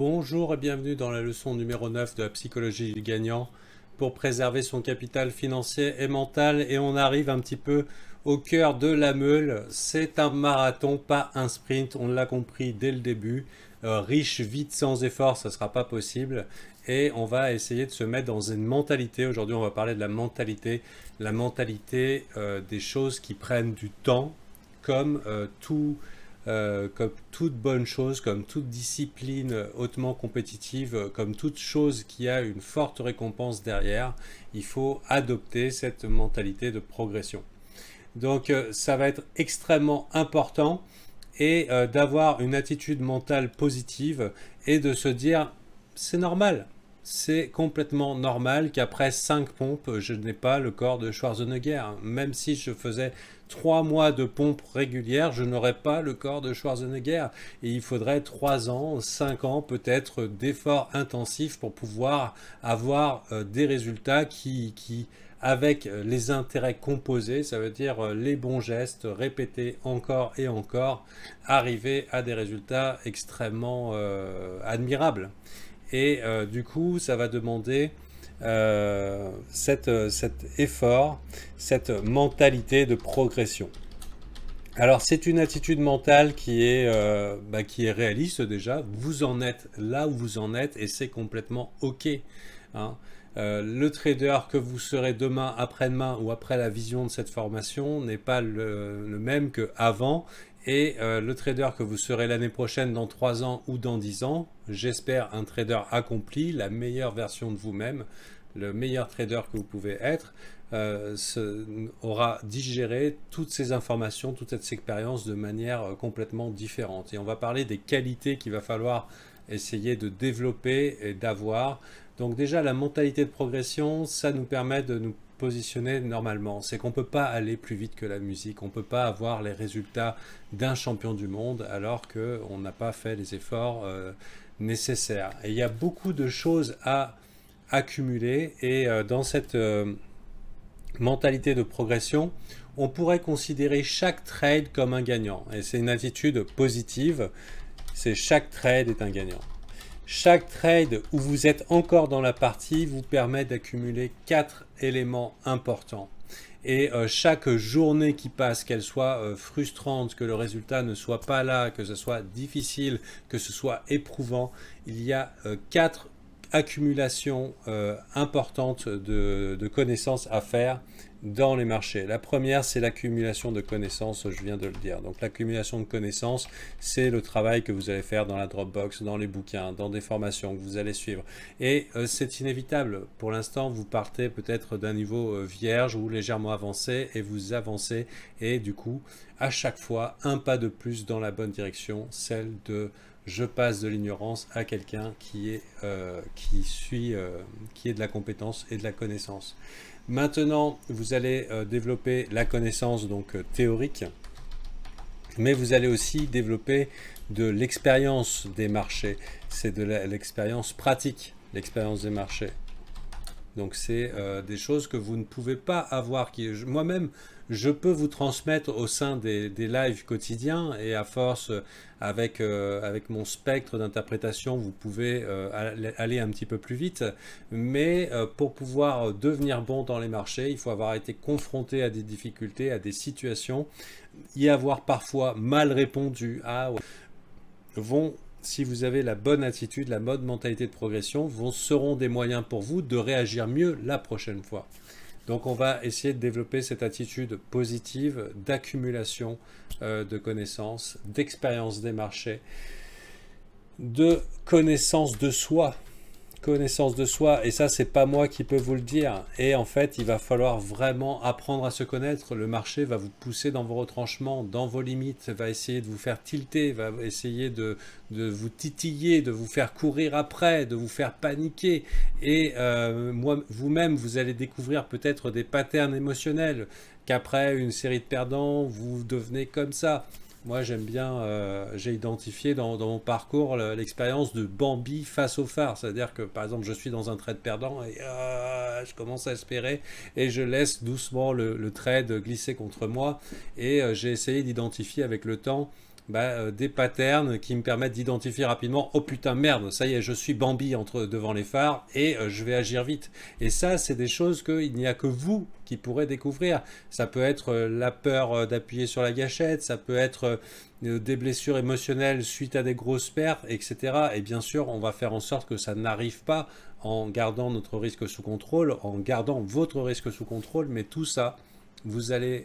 Bonjour et bienvenue dans la leçon numéro 9 de la psychologie du gagnant pour préserver son capital financier et mental. Et on arrive un petit peu au cœur de la meule. C'est un marathon, pas un sprint. On l'a compris dès le début. Riche, vite, sans effort, ça ne sera pas possible. Et on va essayer de se mettre dans une mentalité. Aujourd'hui, on va parler de la mentalité des choses qui prennent du temps, comme comme toute bonne chose, comme toute discipline hautement compétitive, comme toute chose qui a une forte récompense derrière, il faut adopter cette mentalité de progression. Donc ça va être extrêmement important et d'avoir une attitude mentale positive et de se dire c'est normal. C'est complètement normal qu'après 5 pompes, je n'ai pas le corps de Schwarzenegger. Même si je faisais 3 mois de pompes régulières, je n'aurais pas le corps de Schwarzenegger. Et il faudrait 3 ans, 5 ans peut-être d'efforts intensifs pour pouvoir avoir des résultats qui, avec les intérêts composés, ça veut dire les bons gestes répétés encore et encore, arriver à des résultats extrêmement admirables. Et du coup, ça va demander cet effort, cette mentalité de progression. Alors, c'est une attitude mentale qui est réaliste déjà. Vous en êtes là où vous en êtes et c'est complètement OK. Hein. Le trader que vous serez demain, après-demain ou après la vision de cette formation n'est pas le même qu'avant. Et le trader que vous serez l'année prochaine, dans 3 ans ou dans 10 ans, j'espère un trader accompli, la meilleure version de vous-même, le meilleur trader que vous pouvez être, aura digéré toutes ces informations, toute cette expérience de manière complètement différente. Et on va parler des qualités qu'il va falloir essayer de développer et d'avoir. Donc déjà, la mentalité de progression, ça nous permet de nous positionner normalement. C'est qu'on ne peut pas aller plus vite que la musique, on ne peut pas avoir les résultats d'un champion du monde alors qu'on n'a pas fait les efforts nécessaires. Et il y a beaucoup de choses à accumuler et dans cette mentalité de progression, on pourrait considérer chaque trade comme un gagnant. Et c'est une attitude positive, c'est chaque trade est un gagnant. Chaque trade où vous êtes encore dans la partie vous permet d'accumuler 4 éléments importants. Et chaque journée qui passe, qu'elle soit frustrante, que le résultat ne soit pas là, que ce soit difficile, que ce soit éprouvant, il y a 4 accumulations importantes de connaissances à faire dans les marchés. La première, c'est l'accumulation de connaissances, je viens de le dire. Donc l'accumulation de connaissances, c'est le travail que vous allez faire dans la Dropbox, dans les bouquins, dans des formations que vous allez suivre. Et c'est inévitable. Pour l'instant, vous partez peut-être d'un niveau vierge ou légèrement avancé et vous avancez. Et du coup, à chaque fois, un pas de plus dans la bonne direction, celle de je passe de l'ignorance à quelqu'un qui est de la compétence et de la connaissance. Maintenant, vous allez développer la connaissance donc théorique, mais vous allez aussi développer de l'expérience des marchés. C'est de l'expérience pratique, l'expérience des marchés. Donc c'est des choses que vous ne pouvez pas avoir. Moi-même, je peux vous transmettre au sein des lives quotidiens et à force, avec mon spectre d'interprétation, vous pouvez aller un petit peu plus vite. Mais pour pouvoir devenir bon dans les marchés, il faut avoir été confronté à des difficultés, à des situations, y avoir parfois mal répondu à... Si vous avez la bonne attitude, la bonne mentalité de progression, seront des moyens pour vous de réagir mieux la prochaine fois. Donc on va essayer de développer cette attitude positive d'accumulation de connaissances, d'expérience des marchés, de connaissance de soi. Connaissance de soi, et ça c'est pas moi qui peux vous le dire, et en fait il va falloir vraiment apprendre à se connaître. Le marché va vous pousser dans vos retranchements, dans vos limites, va essayer de vous faire tilter, va essayer de vous titiller, de vous faire courir après, de vous faire paniquer, et vous-même vous allez découvrir peut-être des patterns émotionnels, qu'après une série de perdants vous devenez comme ça. Moi, j'aime bien, j'ai identifié dans mon parcours l'expérience de Bambi face au phare. C'est-à-dire que, par exemple, je suis dans un trade perdant et je commence à espérer et je laisse doucement le trade glisser contre moi. Et j'ai essayé d'identifier avec le temps des patterns qui me permettent d'identifier rapidement, oh putain merde, ça y est, je suis Bambi devant les phares et je vais agir vite. Et ça, c'est des choses qu'il n'y a que vous qui pourrez découvrir. Ça peut être la peur d'appuyer sur la gâchette, ça peut être des blessures émotionnelles suite à des grosses pertes, etc. Et bien sûr, on va faire en sorte que ça n'arrive pas en gardant notre risque sous contrôle, en gardant votre risque sous contrôle, mais tout ça,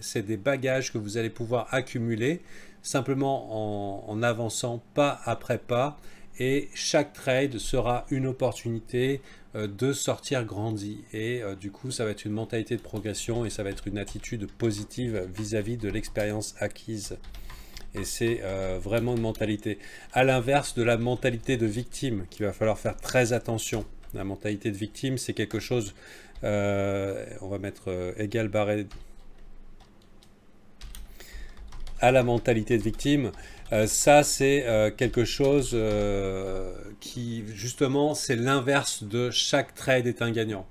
c'est des bagages que vous allez pouvoir accumuler simplement en avançant pas après pas, et chaque trade sera une opportunité de sortir grandi, et du coup ça va être une mentalité de progression et ça va être une attitude positive vis-à-vis de l'expérience acquise. Et c'est vraiment une mentalité à l'inverse de la mentalité de victime qu'il va falloir faire très attention. La mentalité de victime, c'est quelque chose, on va mettre égal barré à la mentalité de victime. Ça, c'est quelque chose qui, justement, c'est l'inverse de chaque trade est un gagnant.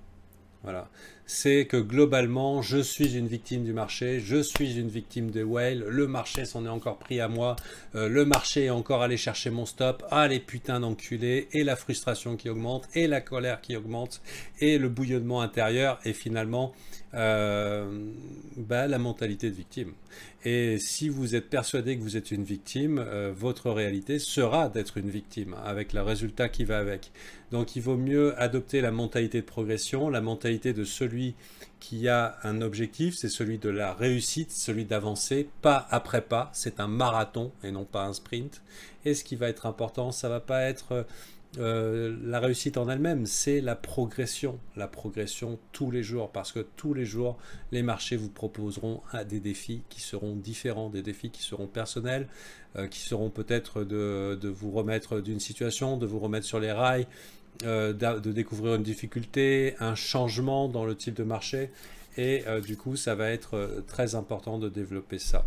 Voilà. C'est que globalement, je suis une victime du marché, je suis une victime des whales, le marché s'en est encore pris à moi, le marché est encore allé chercher mon stop, ah les putains d'enculés, et la frustration qui augmente, et la colère qui augmente, et le bouillonnement intérieur, et finalement, la mentalité de victime. Et si vous êtes persuadé que vous êtes une victime, votre réalité sera d'être une victime, avec le résultat qui va avec. Donc il vaut mieux adopter la mentalité de progression, la mentalité de celui qui a un objectif, c'est celui de la réussite, celui d'avancer, pas après pas, c'est un marathon et non pas un sprint. Et ce qui va être important, ça va pas être la réussite en elle-même, c'est la progression tous les jours, parce que tous les jours, les marchés vous proposeront des défis qui seront différents, des défis qui seront personnels, qui seront peut-être de vous remettre d'une situation, de vous remettre sur les rails, de découvrir une difficulté, un changement dans le type de marché, et du coup, ça va être très important de développer ça.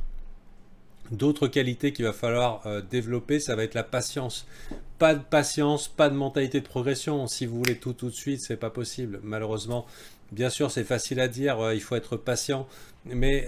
D'autres qualités qu'il va falloir développer, ça va être la patience. Pas de patience, pas de mentalité de progression. Si vous voulez tout de suite, c'est pas possible. Malheureusement, bien sûr, c'est facile à dire, il faut être patient, mais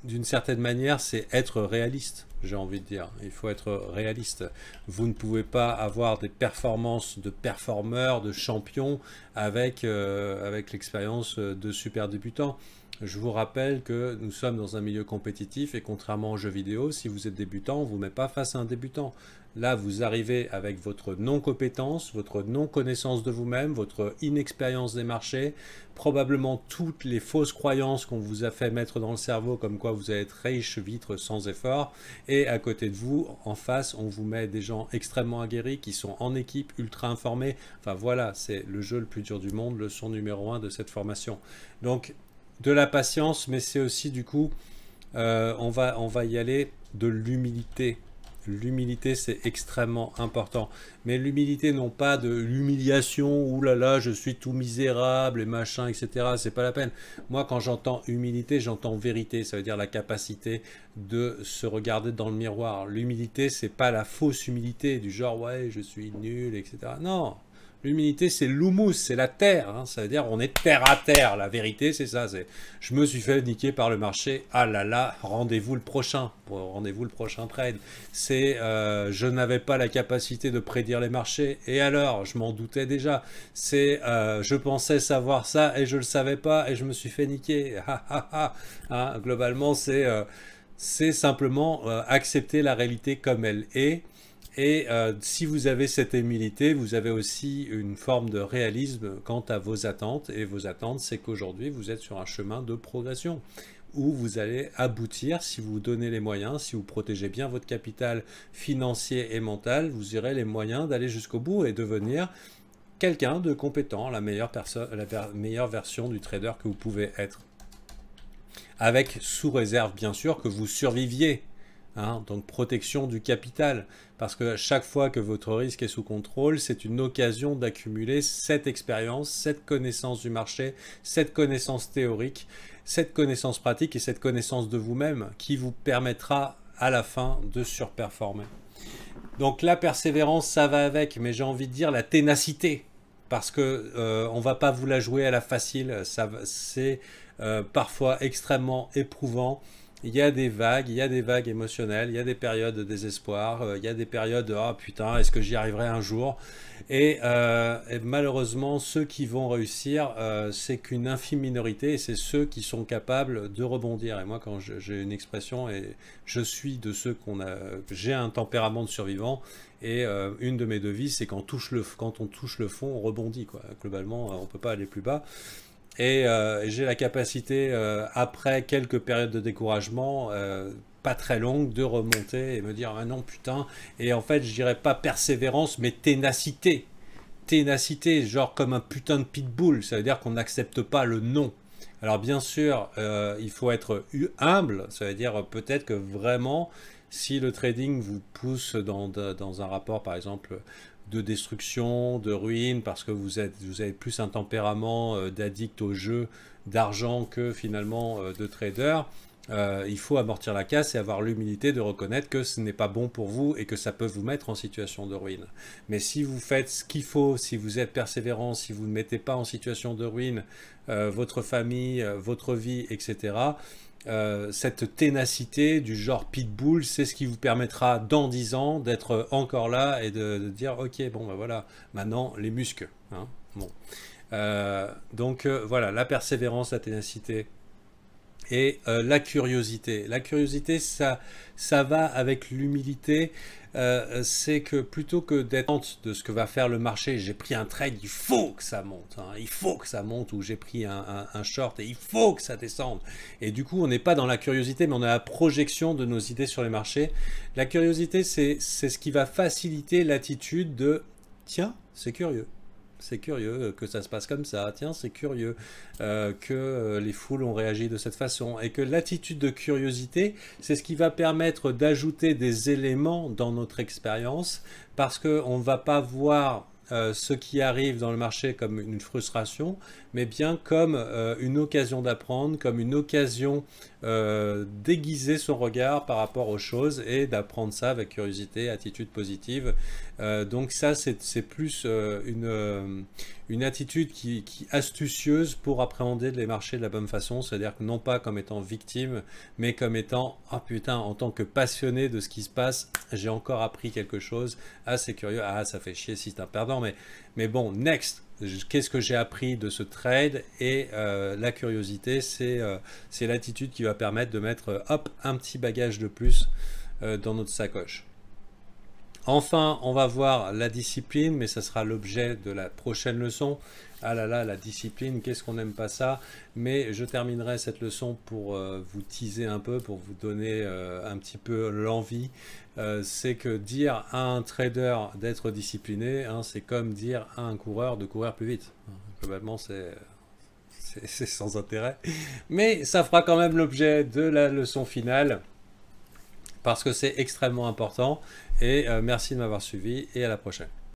d'une certaine manière, c'est être réaliste, j'ai envie de dire. Il faut être réaliste. Vous ne pouvez pas avoir des performances de performeurs, de champions avec l'expérience de super débutants. Je vous rappelle que nous sommes dans un milieu compétitif et contrairement aux jeux vidéo, si vous êtes débutant, on ne vous met pas face à un débutant. Là, vous arrivez avec votre non-compétence, votre non-connaissance de vous-même, votre inexpérience des marchés, probablement toutes les fausses croyances qu'on vous a fait mettre dans le cerveau, comme quoi vous allez être riche vite sans effort. Et à côté de vous, en face, on vous met des gens extrêmement aguerris qui sont en équipe, ultra informés. Enfin voilà, c'est le jeu le plus dur du monde, leçon numéro 1 de cette formation. Donc, de la patience, mais c'est aussi du coup, on va y aller de l'humilité. L'humilité, c'est extrêmement important. Mais l'humilité, non pas de l'humiliation, ouh là là, je suis tout misérable et machin, etc. C'est pas la peine. Moi, quand j'entends humilité, j'entends vérité. Ça veut dire la capacité de se regarder dans le miroir. L'humilité, c'est pas la fausse humilité du genre, ouais, je suis nul, etc. Non. L'humilité, c'est l'humus, c'est la terre. Hein. Ça veut dire on est terre à terre. La vérité, c'est ça. Je me suis fait niquer par le marché. Ah là là, rendez-vous le prochain. Rendez-vous le prochain trade. C'est je n'avais pas la capacité de prédire les marchés. Et alors, je m'en doutais déjà. C'est je pensais savoir ça et je ne le savais pas et je me suis fait niquer. Hein, globalement, c'est simplement accepter la réalité comme elle est. Et si vous avez cette humilité, vous avez aussi une forme de réalisme quant à vos attentes. Et vos attentes, c'est qu'aujourd'hui, vous êtes sur un chemin de progression où vous allez aboutir, si vous vous donnez les moyens, si vous protégez bien votre capital financier et mental, vous aurez les moyens d'aller jusqu'au bout et devenir quelqu'un de compétent, la meilleure version du trader que vous pouvez être. Avec sous réserve, bien sûr, que vous surviviez. Hein, donc protection du capital, parce que chaque fois que votre risque est sous contrôle, c'est une occasion d'accumuler cette expérience, cette connaissance du marché, cette connaissance théorique, cette connaissance pratique et cette connaissance de vous-même qui vous permettra à la fin de surperformer. Donc la persévérance, ça va avec, mais j'ai envie de dire la ténacité, parce que on va pas vous la jouer à la facile, c'est parfois extrêmement éprouvant. il y a des vagues, il y a des vagues émotionnelles, il y a des périodes de désespoir, il y a des périodes de «Ah putain, est-ce que j'y arriverai un jour?» et malheureusement, ceux qui vont réussir, c'est qu'une infime minorité et c'est ceux qui sont capables de rebondir. Et moi, quand j'ai une expression, et je suis de ceux j'ai un tempérament de survivant et une de mes devises, c'est quand on touche le fond, on rebondit, quoi. Globalement, on ne peut pas aller plus bas. Et j'ai la capacité, après quelques périodes de découragement, pas très longues, de remonter et me dire ah non putain. Et en fait, je dirais pas persévérance, mais ténacité. Ténacité, genre comme un putain de pitbull. Ça veut dire qu'on n'accepte pas le non. Alors bien sûr, il faut être humble. Ça veut dire peut-être que vraiment, si le trading vous pousse dans un rapport, par exemple, de destruction, de ruine, parce que vous avez plus un tempérament d'addict au jeu, d'argent que finalement de trader, il faut amortir la casse et avoir l'humilité de reconnaître que ce n'est pas bon pour vous et que ça peut vous mettre en situation de ruine. Mais si vous faites ce qu'il faut, si vous êtes persévérant, si vous ne mettez pas en situation de ruine votre famille, votre vie, etc., cette ténacité du genre pitbull, c'est ce qui vous permettra dans 10 ans d'être encore là et de dire ok, bon ben voilà, maintenant les muscles. Hein, bon. Donc voilà, la persévérance, la ténacité et la curiosité. La curiosité, ça va avec l'humilité. C'est que plutôt que d'être de ce que va faire le marché, j'ai pris un trade, il faut que ça monte, hein, il faut que ça monte, ou j'ai pris un short et il faut que ça descende. Et du coup, on n'est pas dans la curiosité, mais on a la projection de nos idées sur les marchés. La curiosité, c'est ce qui va faciliter l'attitude de tiens, c'est curieux. C'est curieux que ça se passe comme ça, tiens, c'est curieux que les foules ont réagi de cette façon. Et que l'attitude de curiosité, c'est ce qui va permettre d'ajouter des éléments dans notre expérience, parce qu'on ne va pas voir ce qui arrive dans le marché comme une frustration, mais bien comme une occasion d'apprendre, comme une occasion d'aiguiser son regard par rapport aux choses et d'apprendre ça avec curiosité, attitude positive. Donc ça, c'est plus une attitude qui astucieuse pour appréhender les marchés de la bonne façon, c'est-à-dire que non pas comme étant victime, mais comme étant « Ah putain, en tant que passionné de ce qui se passe, j'ai encore appris quelque chose. Ah, c'est curieux. Ah, ça fait chier si c'est un perdant. Mais bon, next. Qu'est-ce que j'ai appris de ce trade ?» Et la curiosité, c'est l'attitude qui va permettre de mettre hop, un petit bagage de plus dans notre sacoche. Enfin, on va voir la discipline, mais ça sera l'objet de la prochaine leçon. Ah là là, la discipline, qu'est-ce qu'on n'aime pas ça? Mais je terminerai cette leçon pour vous teaser un peu, pour vous donner un petit peu l'envie. C'est que dire à un trader d'être discipliné, hein, c'est comme dire à un coureur de courir plus vite. Globalement, c'est sans intérêt. Mais ça fera quand même l'objet de la leçon finale, parce que c'est extrêmement important. Et merci de m'avoir suivi et à la prochaine.